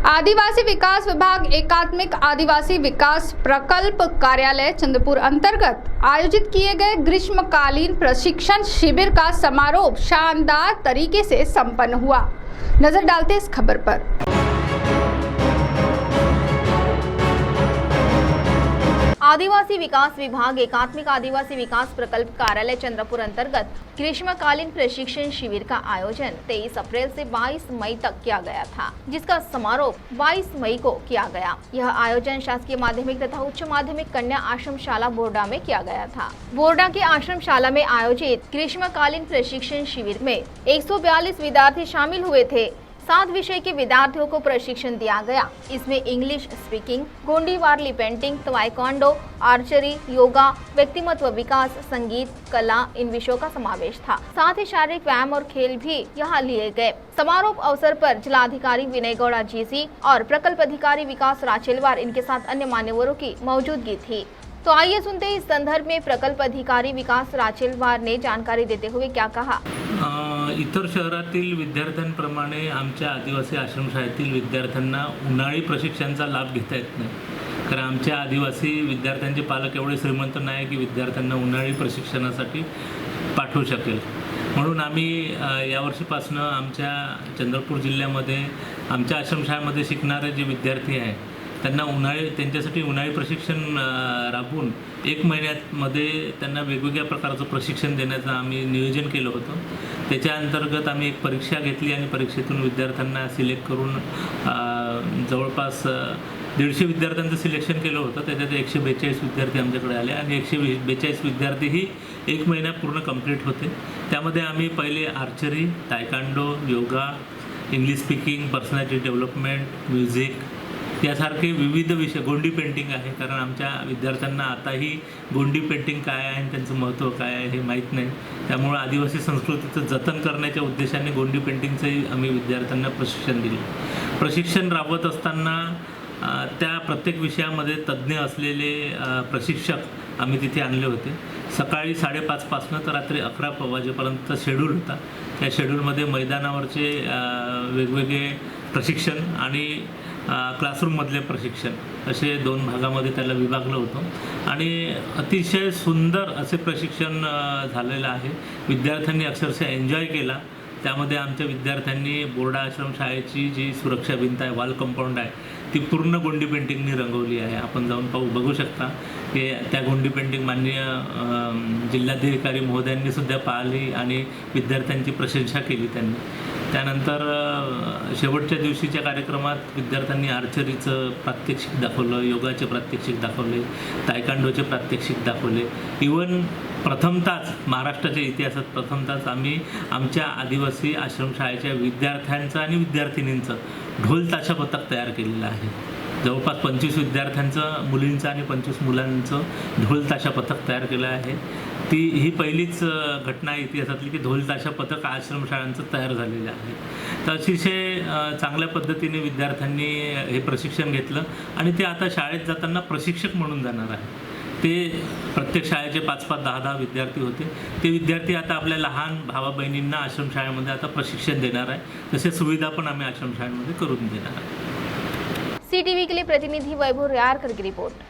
आदिवासी विकास विभाग एकात्मिक आदिवासी विकास प्रकल्प कार्यालय चंद्रपुर अंतर्गत आयोजित किए गए ग्रीष्मकालीन प्रशिक्षण शिविर का समारोह शानदार तरीके से संपन्न हुआ। नजर डालते इस खबर पर। आदिवासी विकास विभाग एकात्मिक आदिवासी विकास प्रकल्प कार्यालय चंद्रपुर अंतर्गत ग्रीष्मकालीन प्रशिक्षण शिविर का आयोजन 23 अप्रैल से 22 मई तक किया गया था, जिसका समारोह 22 मई को किया गया। यह आयोजन शासकीय माध्यमिक तथा उच्च माध्यमिक कन्या आश्रम शाला बोर्डा में किया गया था। बोर्डा के आश्रम शाला में आयोजित ग्रीष्मकालीन प्रशिक्षण शिविर में 142 विद्यार्थी शामिल हुए थे। 7 विषय के विद्यार्थियों को प्रशिक्षण दिया गया। इसमें English speaking, Gondi Warli painting, taekwondo, archery, yoga, व्यक्तिमत्व विकास, संगीत, कला इन विषयों का समावेश था। साथ ही शारीरिक व्यायाम और खेल भी यहाँ लिए गए। समारोह अवसर पर जिलाधिकारी विनय गौड़ा जीसी और प्रकल्प अधिकारी विकास राचेलवार इनके साथ अन्य मान्यवरों की मौजूदगी थी। तो आइए सुनते हैं इस संदर्भ में प्रकल्प अधिकारी विकास राचेलवार ने जानकारी देते हुए क्या कहा। इतर शहरातील विद्यार्थ्यांप्रमाणे आमच्या आदिवासी आश्रमशाळेतील विद्यार्थ्यांना उन्हाळी प्रशिक्षणाचा लाभ घेता येत नाही, कारण आमच्या आदिवासी विद्यार्थ्यांचे पालक एवढे श्रीमंत नाही की विद्यार्थ्यांना उन्हाळी प्रशिक्षणासाठी पाठवू शकेल। म्हणून आम्ही यावर्षीपासून आमच्या चंद्रपूर जिल्ह्यामध्ये आमच्या आश्रमशाळेमध्ये शिकणारे जे विद्यार्थी आहेत त्यांना त्यांच्यासाठी उन्हाळी प्रशिक्षण राबवून 1 महिन्यामध्ये त्यांना वेगवेगळ्या प्रकारचं प्रशिक्षण देण्याचं आम्ही नियोजन केलं होतं। त्याच्या अंतर्गत आम्ही एक परीक्षा घेतली आणि परीक्षेतून विद्यार्थ्यांना सिलेक्ट करून जवळपास 150 विद्यार्थ्यांचं सिलेक्शन केलं होतं। त्याच्यात 142 विद्यार्थी आमच्याकडे आले आणि 142 विद्यार्थी ही 1 महिना पूर्ण कंप्लीट होते। त्यामध्ये आम्ही पहिले archery, taekwondo, yoga, English speaking, personality development, music यासारखे विविध विषय, गोंडी पेंटिंग आहे, कारण आमच्या विद्यार्थ्यांना आताही गोंडी पेंटिंग काय आहे आणि त्यांचं महत्त्व काय आहे हे माहीत नाही। त्यामुळे आदिवासी संस्कृतीचं जतन करण्याच्या उद्देशाने गोंडी पेंटिंगचंही आम्ही विद्यार्थ्यांना प्रशिक्षण दिलं। प्रशिक्षण राबवत असताना त्या प्रत्येक विषयामध्ये तज्ज्ञ असलेले प्रशिक्षक आम्ही तिथे आणले होते। सकाळी 5:30 पासून तर रात्री 11 वाजेपर्यंत शेड्यूल होता। त्या शेड्यूलमध्ये मैदानावरचे वेगवेगळे प्रशिक्षण आणि क्लासरूममधले प्रशिक्षण असे 2 भागामध्ये त्याला विभागलं होतं आणि अतिशय सुंदर असे प्रशिक्षण झालेलं आहे। विद्यार्थ्यांनी अक्षरशः एन्जॉय केला। त्यामध्ये आमच्या विद्यार्थ्यांनी बोर्डा आश्रमशाळेची जी सुरक्षा भिंत आहे, वॉल कंपाऊंड आहे, ती पूर्ण गोंडी पेंटिंगनी रंगवली आहे। आपण जाऊन बघू शकता की त्या गोंडी पेंटिंग माननीय जिल्हाधिकारी महोदयांनी सुद्धा पाहिली आणि विद्यार्थ्यांची प्रशंसा केली त्यांनी। त्यानंतर शेवटच्या दिवशीच्या कार्यक्रमात विद्यार्थ्यांनी आर्चरीचं प्रात्यक्षिक दाखवलं, योगाचे प्रात्यक्षिक दाखवले, तायकांडोचे प्रात्यक्षिक दाखवले। इवन प्रथमतःच महाराष्ट्राच्या इतिहासात प्रथमतःच आम्ही आमच्या आदिवासी आश्रमशाळेच्या विद्यार्थ्यांचं आणि विद्यार्थिनींचं ढोल ताशा पथक तयार केलेलं आहे। जवळपास 25 विद्यार्थ्यांचं, मुलींचं आणि 25 मुलांचं ढोल ताशा पथक तयार केलं आहे। ही पहिलीच घटना आहे इतिहासातली की ढोल ताशा पथक आश्रमशाळांचं तयार झालेलं आहे। तर अतिशय चांगल्या पद्धतीने विद्यार्थ्यांनी हे प्रशिक्षण घेतलं आणि ते आता शाळेत जाताना प्रशिक्षक म्हणून जाणार आहे। ते प्रत्येक शाळेचे 5-5, 10-10 विद्यार्थी होते। ते विद्यार्थी आता आपल्या लहान भावा बहिणींना आश्रमशाळेमध्ये आता प्रशिक्षण देणार आहे। तसे सुविधा पण आम्ही आश्रमशाळेमध्ये करून देणार आहे। CTV के लिए प्रतिनिधि वैभव रियारकर की रिपोर्ट।